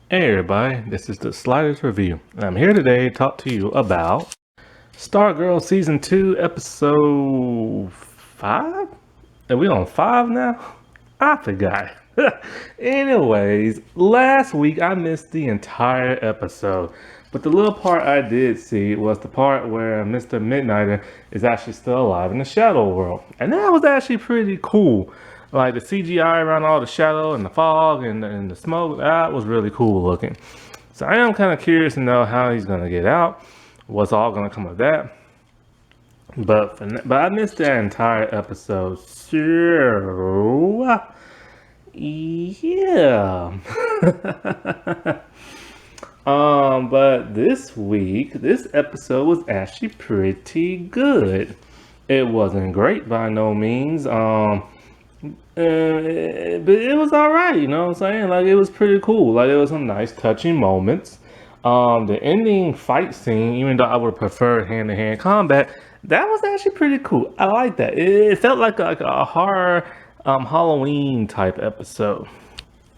Hey everybody, this is the Sliders Review, and I'm here today to talk to you about Stargirl Season 2, Episode 5? Are we on 5 now? I forgot. Anyways, last week I missed the entire episode, but the little part I did see was the part where Mr. Midnighter is actually still alive in the Shadow World, and that was actually pretty cool. Like the CGI around all the shadow and the fog and the smoke, that was really cool looking. So I am kind of curious to know how he's gonna get out, what's all gonna come of that. But I missed that entire episode, so yeah. But this week, this episode was actually pretty good. It wasn't great by no means. But it was all right, you know what I'm saying? Like, it was pretty cool. Like, there was some nice touching moments. The ending fight scene, even though I would have preferred hand-to-hand combat, that was actually pretty cool. I like that. It felt like a horror Halloween type episode.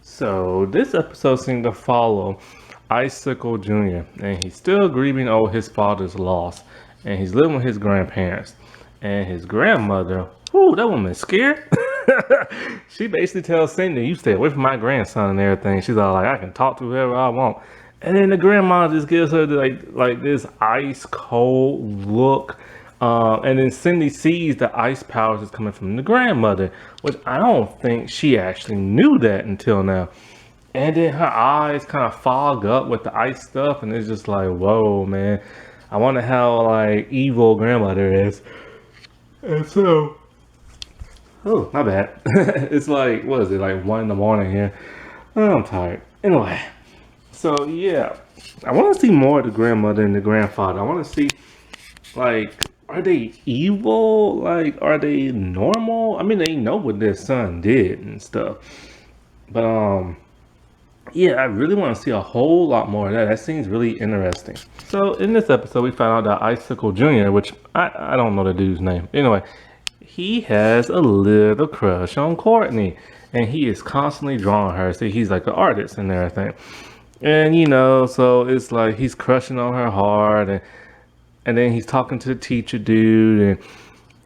So this episode seemed to follow Icicle Jr. and he's still grieving over his father's loss, and he's living with his grandparents and his grandmother. Whoo, that woman's scared. She basically tells Cindy, "You stay away from my grandson," and everything. She's all like, "I can talk to whoever I want," and then the grandma just gives her like this ice cold look. And then Cindy sees the ice powers is coming from the grandmother, which I don't think she actually knew that until now. And then her eyes kind of fog up with the ice stuff, and it's just like, whoa, man. I wonder how like evil grandmother is. And so, oh, my bad. It's like, what is it, like 1 in the morning here? Oh, I'm tired. Anyway, so yeah, I want to see more of the grandmother and the grandfather. I want to see, like, are they evil? Like, are they normal? I mean, they know what their son did and stuff. But, yeah, I really want to see a whole lot more of that. That seems really interesting. So, in this episode, we found out that Icicle Jr., which I don't know the dude's name. Anyway, he has a little crush on Courtney, and he is constantly drawing her. See, he's like an artist and everything. And, you know, so it's like he's crushing on her hard, and then he's talking to the teacher dude,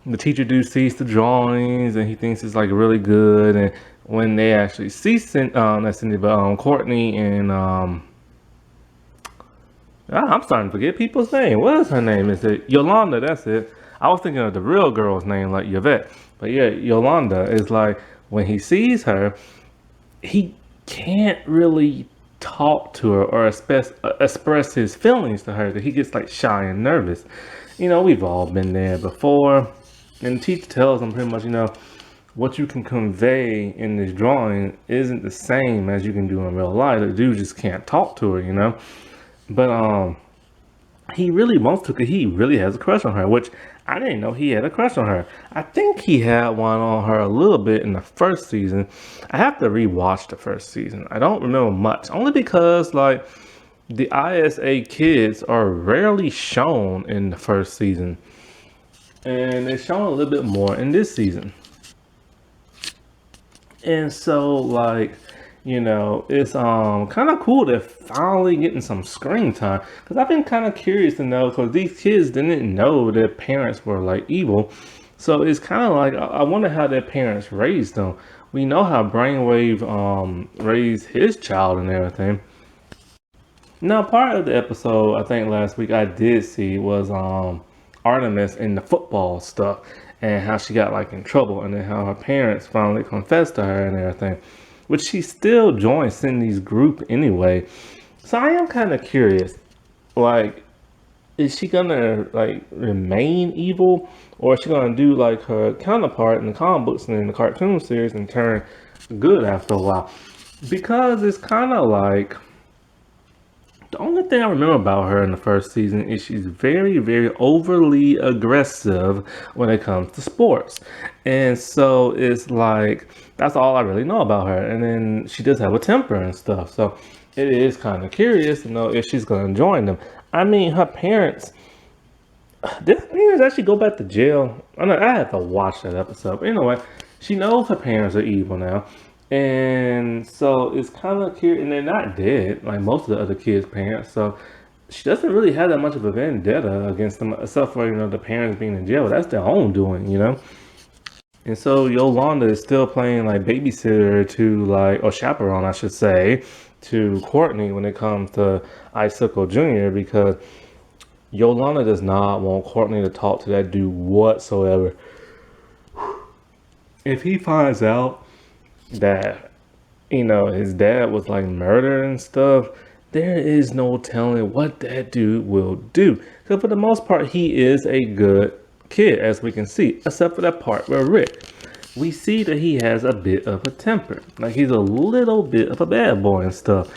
and the teacher dude sees the drawings, and he thinks it's like really good. And when they actually see not Cindy, but Courtney and I'm starting to forget people's name. What is her name? Is it Yolanda? That's it. I was thinking of the real girl's name, like Yvette. But yeah, Yolanda is like, when he sees her, he can't really talk to her or express his feelings to her. That he gets like shy and nervous. You know, we've all been there before. And the teacher tells him pretty much, you know, what you can convey in this drawing isn't the same as you can do in real life. The dude just can't talk to her, you know. But he really wants to, because he really has a crush on her, which I didn't know he had a crush on her. I think he had one on her a little bit in the first season. I have to rewatch the first season. I don't remember much, only because like the ISA kids are rarely shown in the first season, and they're shown a little bit more in this season. And so like, you know, it's kind of cool to finally getting some screen time, because I've been kind of curious to know, because these kids didn't know their parents were like evil. So it's kind of like I wonder how their parents raised them. We know how Brainwave raised his child and everything. Now, part of the episode I think last week I did see was Artemis and the football stuff, and how she got like in trouble, and then how her parents finally confessed to her and everything, which she still joined Cindy's group anyway. So I am kind of curious, like, is she gonna like remain evil, or is she gonna do like her counterpart in the comic books and in the cartoon series and turn good after a while? Because it's kind of like, the only thing I remember about her in the first season is she's very, very overly aggressive when it comes to sports. And so it's like, that's all I really know about her. And then she does have a temper and stuff. So it is kind of curious to know if she's going to join them. I mean, her parents, did her parents actually go back to jail? I know, I have to watch that episode. But anyway, she knows her parents are evil now. And so it's kind of cute, and they're not dead like most of the other kids' parents. So she doesn't really have that much of a vendetta against them, except for the parents being in jail. That's their own doing. And so Yolanda is still playing like babysitter to or chaperone, I should say, to Courtney when it comes to Icicle Jr. because Yolanda does not want Courtney to talk to that dude whatsoever. If he finds out that his dad was like murdered and stuff, there is no telling what that dude will do. Because for the most part, he is a good kid, as we can see, except for that part where Rick. We see that he has a bit of a temper. Like he's a little bit of a bad boy and stuff.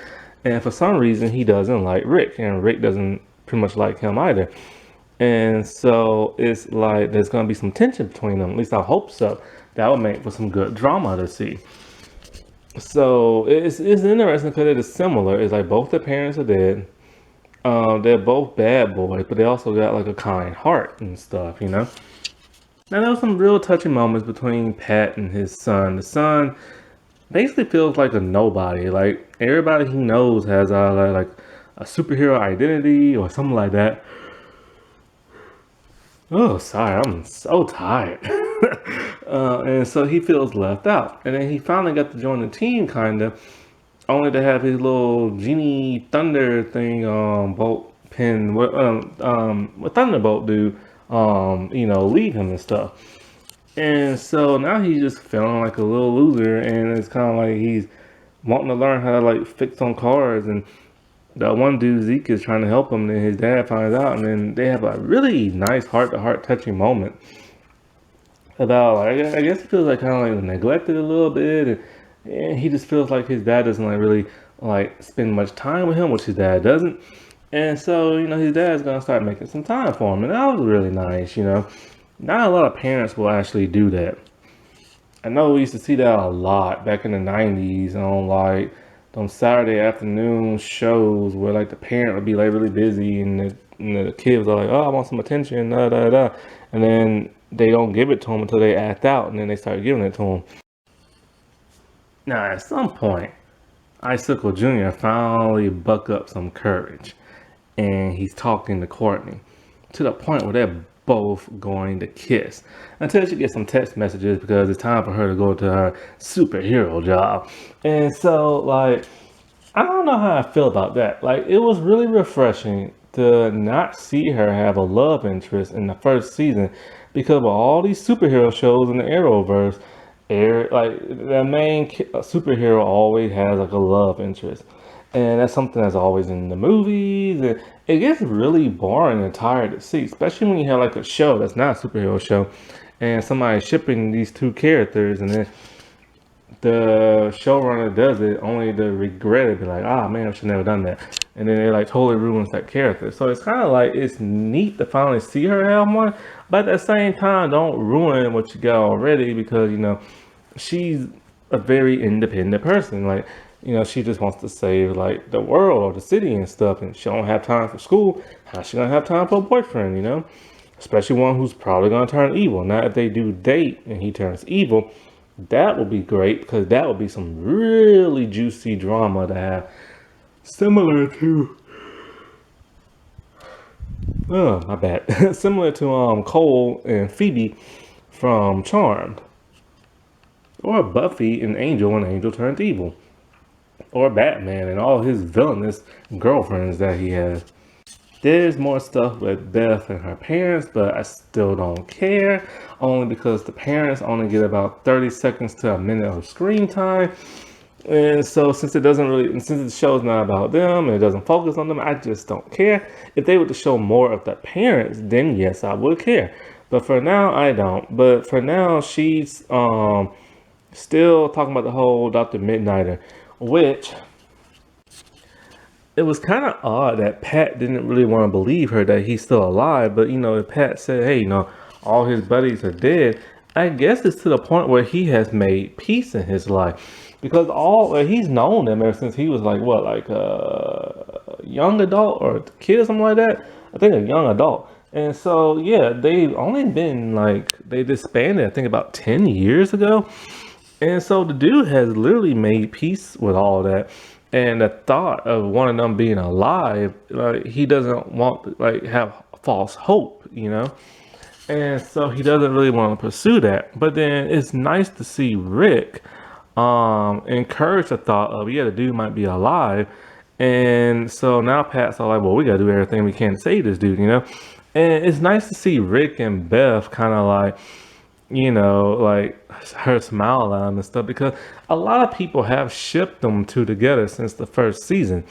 And for some reason, he doesn't like Rick, and Rick doesn't pretty much like him either. And so it's like there's gonna be some tension between them. At least I hope so. That would make for some good drama to see. So it's interesting because it is similar. It's like both their parents are dead. They're both bad boys, but they also got like a kind heart and stuff. Now there was some real touching moments between Pat and his son. The son basically feels like a nobody. Like everybody he knows has like a superhero identity or something like that. Oh, sorry, I'm so tired. And so he feels left out. And then he finally got to join the team, kind of, only to have his little Genie Thunder thing, bolt pin, what Thunderbolt do, leave him and stuff. And so now he's just feeling like a little loser, and it's kind of like he's wanting to learn how to like fix on cars. And the one dude, Zeke, is trying to help him, and his dad finds out, and then they have a really nice heart-to-heart touching moment about, like, I guess he feels like kind of like neglected a little bit, and he just feels like his dad doesn't like really like spend much time with him, which his dad doesn't. And so, his dad's gonna start making some time for him, and that was really nice. Not a lot of parents will actually do that. I know we used to see that a lot back in the 90s on like on Saturday afternoon shows where like the parent would be like really busy and the kids are like, oh, I want some attention, da da da, and then they don't give it to them until they act out, and then they start giving it to them. Now at some point, Icicle Jr. finally buck up some courage, and he's talking to Courtney to the point where they're both going to kiss until she gets some text messages because it's time for her to go to her superhero job. And so like I don't know how I feel about that. Like it was really refreshing to not see her have a love interest in the first season because of all these superhero shows in the Arrowverse. Like the main superhero always has like a love interest, and that's something that's always in the movies. And it gets really boring and tired to see, especially when you have like a show that's not a superhero show, and somebody shipping these two characters, and then the showrunner does it only to regret it, be like, ah man, I should never done that, and then it like totally ruins that character. So it's kind of like it's neat to finally see her have one, but at the same time, don't ruin what you got already because she's a very independent person. Like she just wants to save like the world or the city and stuff, and she don't have time for school. How's she gonna have time for a boyfriend? Especially one who's probably gonna turn evil. Now, if they do date and he turns evil, that would be great because that would be some really juicy drama to have, similar to oh my bad, similar to Cole and Phoebe from Charmed, or Buffy and Angel when Angel turned evil, or Batman and all his villainous girlfriends that he has. There's more stuff with Beth and her parents, but I still don't care, only because the parents only get about 30 seconds to a minute of screen time. And so since since the show's not about them and it doesn't focus on them, I just don't care. If they were to show more of the parents, then yes, I would care. But for now, I don't. But for now, she's still talking about the whole Dr. Midnighter, which it was kind of odd that Pat didn't really want to believe her that he's still alive. But if Pat said, hey, all his buddies are dead, I guess it's to the point where he has made peace in his life, because he's known them ever since he was like like a young adult or a kid or something like that. I think a young adult. And so yeah, they've only been like they disbanded I think about 10 years ago. And so the dude has literally made peace with all that. And the thought of one of them being alive, like he doesn't want like have false hope, you know? And so he doesn't really want to pursue that. But then it's nice to see Rick encourage the thought of, yeah, the dude might be alive. And so now Pat's all like, well, we gotta do everything we can to save this dude, you know? And it's nice to see Rick and Beth kind of like, like her smile at him and stuff because a lot of people have shipped them two together since the first season.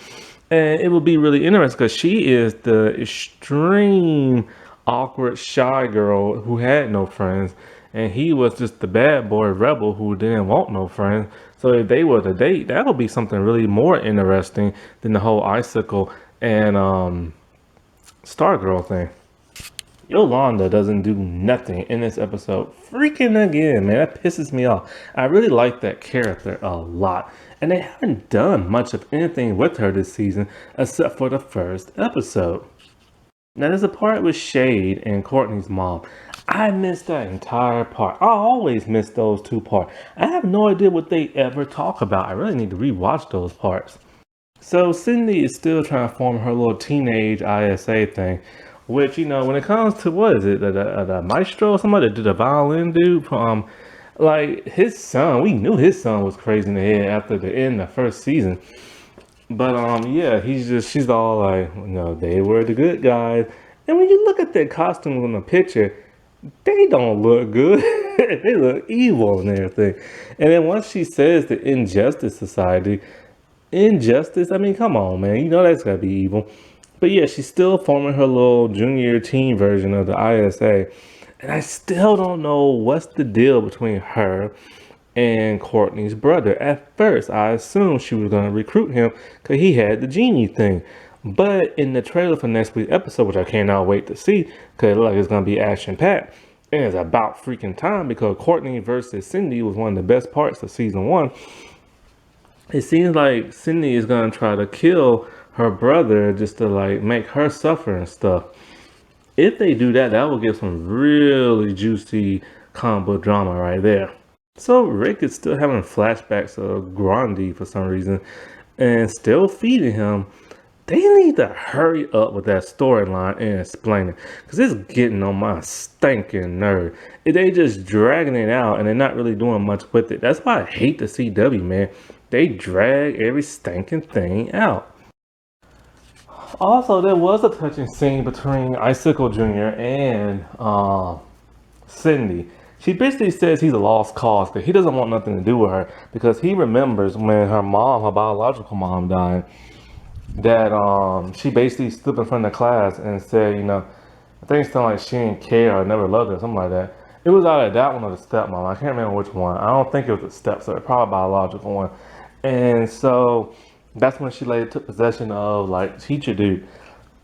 And it will be really interesting because she is the extreme awkward shy girl who had no friends, and he was just the bad boy rebel who didn't want no friends. So if they were to date, that would be something really more interesting than the whole icicle and stargirl thing. Yolanda doesn't do nothing in this episode. Freaking again, man. That pisses me off. I really like that character a lot. And they haven't done much of anything with her this season except for the first episode. Now there's a part with Shade and Courtney's mom. I missed that entire part. I always miss those two parts. I have no idea what they ever talk about. I really need to rewatch those parts. So Cindy is still trying to form her little teenage ISA thing, which, when it comes to, what is it, the maestro, somebody that did the violin dude, like his son, we knew his son was crazy in the head after the end of the first season. But yeah, she's all like, they were the good guys. And when you look at their costumes in the picture, they don't look good. They look evil and everything. And then once she says the Injustice Society, injustice, I mean, come on, man. You know that's gotta be evil. But yeah, she's still forming her little junior teen version of the ISA. And I still don't know what's the deal between her and Courtney's brother. At first, I assumed she was going to recruit him because he had the genie thing. But in the trailer for next week's episode, which I cannot wait to see, because it looks like it's going to be action-packed, and it's about freaking time because Courtney versus Cindy was one of the best parts of season 1. It seems like Cindy is going to try to kill her brother just to like make her suffer and stuff. If they do that, that will give some really juicy combo drama right there. So Rick is still having flashbacks of Grundy for some reason and still feeding him. They need to hurry up with that storyline and explain it because it's getting on my stinking nerve. If they just dragging it out and they're not really doing much with it. That's why I hate the CW, man. They drag every stinking thing out. Also, there was a touching scene between Icicle Jr. and Cindy. She basically says he's a lost cause because he doesn't want nothing to do with her because he remembers when her mom, her biological mom, died, that she basically stood in front of the class and said, I think it sounded like she didn't care or never loved her, something like that. It was either that one or the stepmom. I can't remember which one. I don't think it was the step, so it's probably a biological one. And so that's when she later took possession of like teacher dude.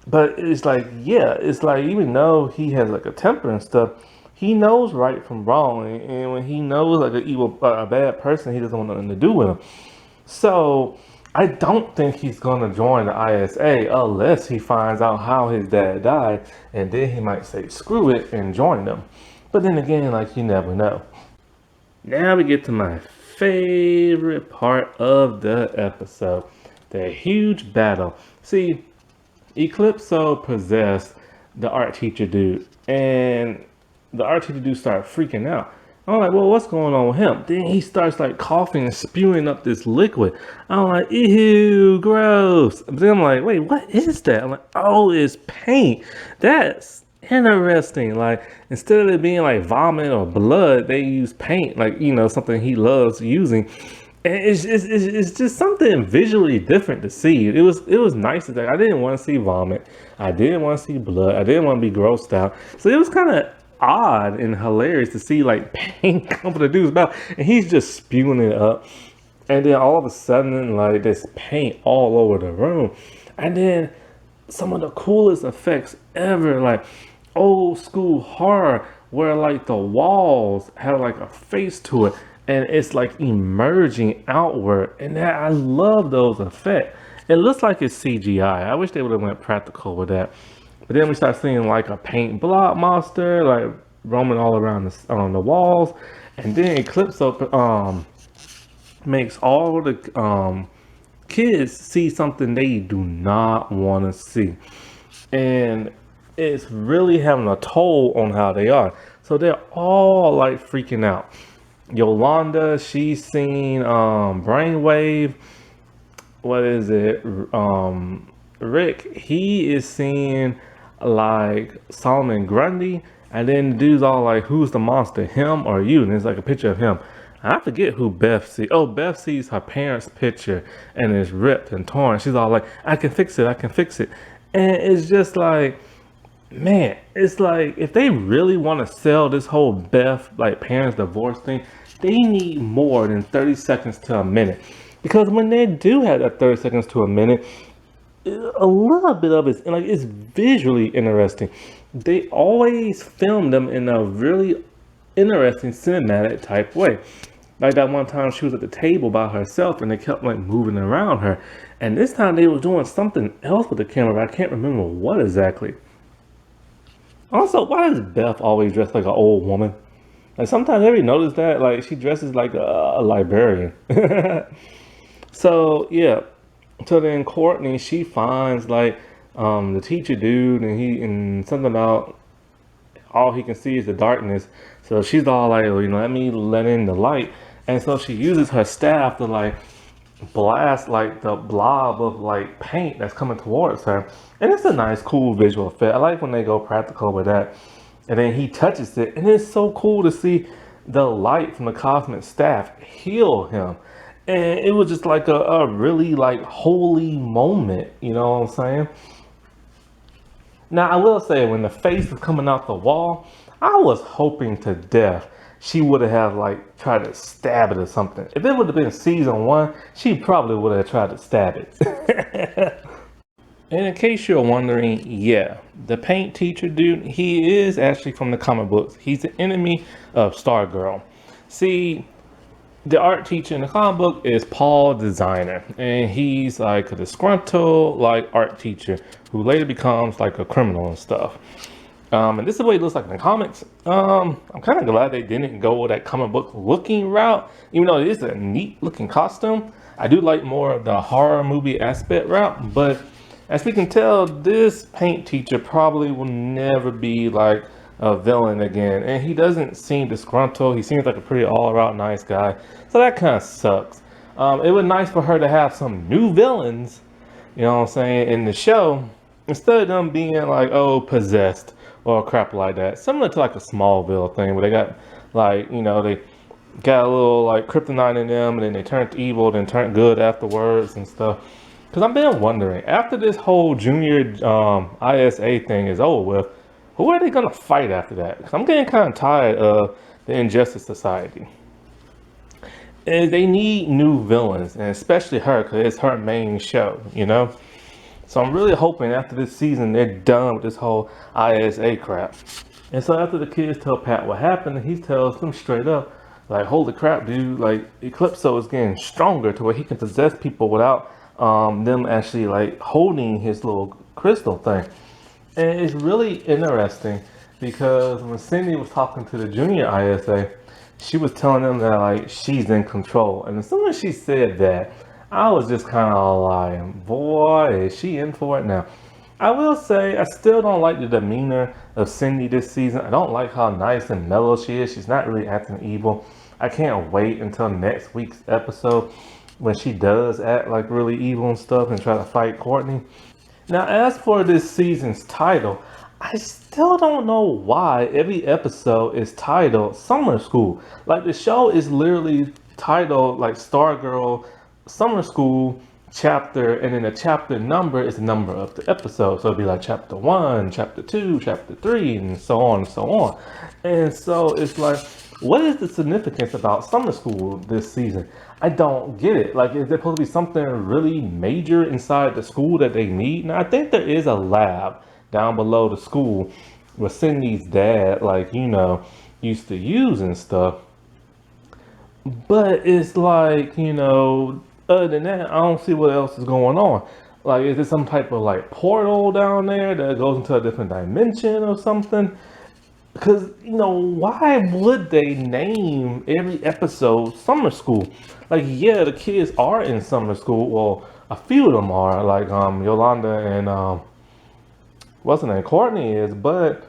But it's like, yeah, it's like even though he has like a temper and stuff, he knows right from wrong, and when he knows like a bad person, he doesn't want nothing to do with him. So I don't think he's gonna join the ISA unless he finds out how his dad died, and then he might say screw it and join them. But then again, like you never know. Now we get to my favorite part of the episode, the huge battle. See, Eclipso possessed the art teacher dude, and the art teacher dude started freaking out. I'm like, well, what's going on with him? Then he starts like coughing and spewing up this liquid. I'm like, ew, gross. But then I'm like, wait, what is that? I'm like, oh, it's paint. That's interesting. Like, instead of it being like vomit or blood, they use paint, like, something he loves using. And it's just something visually different to see. It was nice to think. I didn't want to see vomit. I didn't want to see blood. I didn't want to be grossed out. So it was kind of odd and hilarious to see like paint come from the dude's mouth and he's just spewing it up, and then all of a sudden like there's paint all over the room, and then some of the coolest effects ever, like old school horror where like the walls have like a face to it and it's like emerging outward, and that I love those effects. It looks like it's CGI. I wish they would have went practical with that. But then we start seeing like a paint blob monster like roaming all around on the walls, and then Eclipso makes all the kids see something they do not want to see. And it's really having a toll on how they are. So they're all like freaking out. Yolanda, she's seen Brainwave. What is it? Rick, he is seeing like Solomon Grundy, and then the dude's all like, "Who's the monster, him or you?" And it's like a picture of him. I forget who Beth sees. Oh, Beth sees her parents' picture and it's ripped and torn. She's all like, "I can fix it. I can fix it." And it's just like, man, it's like if they really want to sell this whole Beth like parents divorce thing, they need more than 30 seconds to a minute. Because when they do have that 30 seconds to a minute, a little bit of it, like it's visually interesting. They always film them in a really interesting cinematic type way. Like that one time she was at the table by herself and they kept like moving around her. And this time they was doing something else with the camera, but I can't remember what exactly. Also, why does Beth always dress like an old woman? Like sometimes have you noticed that? Like she dresses like a librarian. So yeah. So then Courtney, she finds like the teacher dude and he and something about all he can see is the darkness. So she's all like, well, let me let in the light. And so she uses her staff to like blast like the blob of like paint that's coming towards her. And it's a nice, cool visual effect. I like when they go practical with that. And then he touches it, and it's so cool to see the light from the cosmic staff heal him. And it was just like a really like holy moment, you know what I'm saying? Now I will say when the face was coming out the wall, I was hoping to death she would have like tried to stab it or something. If it would have been season one, she probably would have tried to stab it. And in case you're wondering, yeah, the paint teacher dude, he is actually from the comic books. He's the enemy of Stargirl. See, the art teacher in the comic book is Paul Designer, and he's like a disgruntled like art teacher who later becomes like a criminal and stuff. And this is what he looks like in the comics. I'm kind of glad they didn't go with that comic book looking route, even though it is a neat looking costume. I do like more of the horror movie aspect route, but as we can tell, this paint teacher probably will never be like a villain again. And he doesn't seem disgruntled. He seems like a pretty all-around nice guy. So that kind of sucks. It was nice for her to have some new villains, you know what I'm saying, in the show, instead of them being like, oh, possessed or crap like that. Similar to like a Smallville thing where they got like, they got a little like kryptonite in them and then they turned evil, then turned good afterwards and stuff. Because I've been wondering, after this whole junior ISA thing is over with, who are they going to fight after that? Because I'm getting kind of tired of the Injustice Society. And they need new villains, and especially her, because it's her main show, So I'm really hoping after this season, they're done with this whole ISA crap. And so after the kids tell Pat what happened, he tells them straight up, like, holy crap, dude, like, Eclipso is getting stronger to where he can possess people without them actually like holding his little crystal thing. And it's really interesting because when Cindy was talking to the junior ISA, she was telling them that like she's in control. And as soon as she said that, I was just kind of like, boy, is she in for it now. I will say I still don't like the demeanor of Cindy this season. I don't like how nice and mellow she is. She's not really acting evil. I can't wait until next week's episode when she does act like really evil and stuff and try to fight Courtney. Now, as for this season's title, I still don't know why every episode is titled Summer School. Like the show is literally titled like Stargirl Summer School chapter, and then the chapter number is the number of the episode. So it'd be like chapter 1, chapter 2, chapter 3, and so on and so on. And so it's like, what is the significance about summer school this season? I don't get it. Like, is there supposed to be something really major inside the school that they need? Now, I think there is a lab down below the school where Cindy's dad, like, used to use and stuff. But it's like, other than that, I don't see what else is going on. Like, is there some type of like portal down there that goes into a different dimension or something? because, why would they name every episode summer school? Like, yeah, the kids are in summer school. Well, a few of them are, like Yolanda and what's her name, Courtney is, but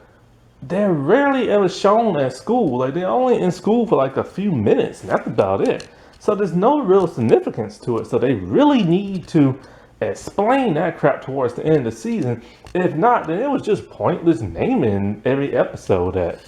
they're rarely ever shown at school. Like, they're only in school for like a few minutes, and that's about it. So there's no real significance to it. So they really need to explain that crap towards the end of the season. If not, then it was just pointless naming every episode that.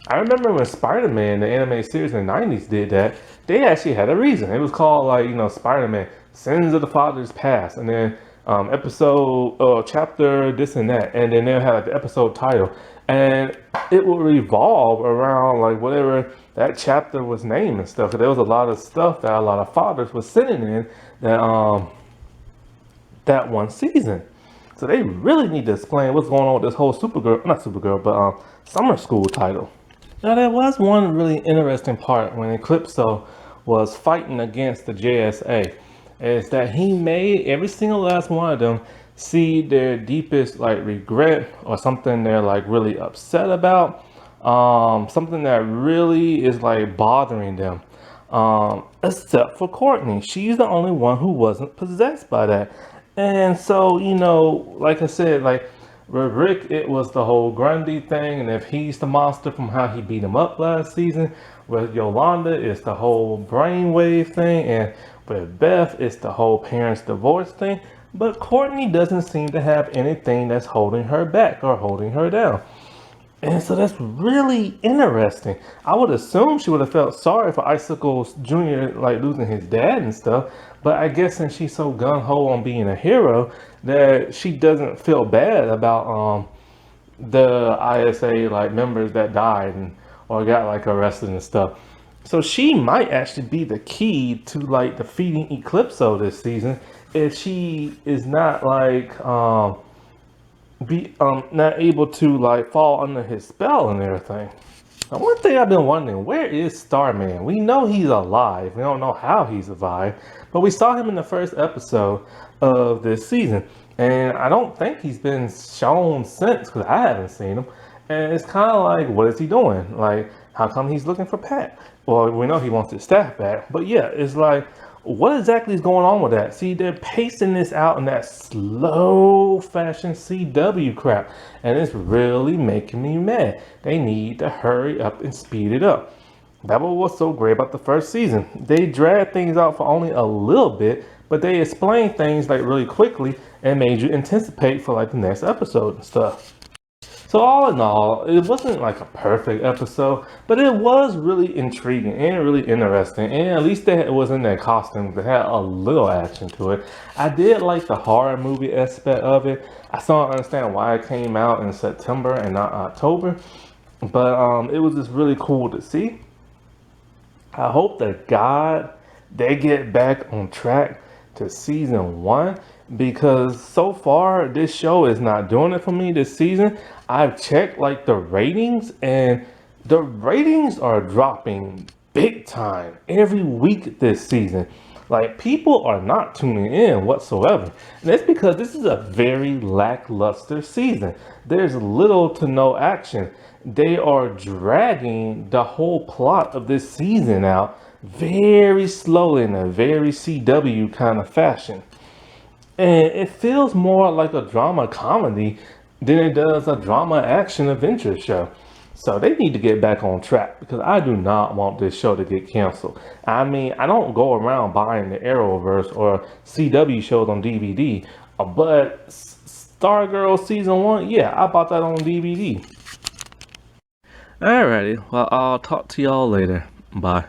I remember when Spider-Man, the anime series in the 90s, did that. They actually had a reason. It was called, like, Spider-Man Sins of the Father's Past, and then episode, chapter, this and that, and then they'll have like the episode title, and it would revolve around like whatever that chapter was named and stuff. 'Cause there was a lot of stuff that a lot of fathers were sitting in that one season. So they really need to explain what's going on with this whole not Supergirl, but summer school title. Now there was one really interesting part when Eclipso was fighting against the JSA, is that he made every single last one of them see their deepest like regret or something they're like really upset about, something that really is like bothering them. Except for Courtney, she's the only one who wasn't possessed by that. And so, like I said, like with Rick, it was the whole Grundy thing, and if he's the monster from how he beat him up last season. With Yolanda, it's the whole brainwave thing, and with Beth, it's the whole parents' divorce thing. But Courtney doesn't seem to have anything that's holding her back or holding her down. And so that's really interesting. I would assume she would have felt sorry for Icicles Jr. like losing his dad and stuff. But I guess since she's so gung-ho on being a hero, that she doesn't feel bad about the ISA like members that died and or got like arrested and stuff. So she might actually be the key to like defeating Eclipso this season if she is not like not able to like fall under his spell and everything. Now, one thing I've been wondering, where is Starman? We know he's alive. We don't know how he's alive, but we saw him in the first episode of this season, and I don't think he's been shown since because I haven't seen him. And it's kind of like, what is he doing? Like, how come he's looking for Pat? Well, we know he wants his staff back, but yeah, it's like, what exactly is going on with that? See, they're pacing this out in that slow fashion CW crap, and it's really making me mad. They need to hurry up and speed it up. That was what's so great about the first season. They dragged things out for only a little bit, but they explained things like really quickly and made you anticipate for like the next episode and stuff. So all in all, it wasn't like a perfect episode, but it was really intriguing and really interesting. And at least it was in their costumes. It had a little action to it. I did like the horror movie aspect of it. I still don't understand why it came out in September and not October, but it was just really cool to see. I hope that they get back on track to season 1, because so far this show is not doing it for me this season. I've checked like the ratings, and the ratings are dropping big time every week this season. Like, people are not tuning in whatsoever, and that's because this is a very lackluster season. There's little to no action. They are dragging the whole plot of this season out very slowly in a very CW kind of fashion. And it feels more like a drama comedy than it does a drama action adventure show. So they need to get back on track, because I do not want this show to get canceled. I mean, I don't go around buying the Arrowverse or CW shows on DVD, but Stargirl season 1, yeah, I bought that on DVD. Alrighty, well, I'll talk to y'all later. Bye.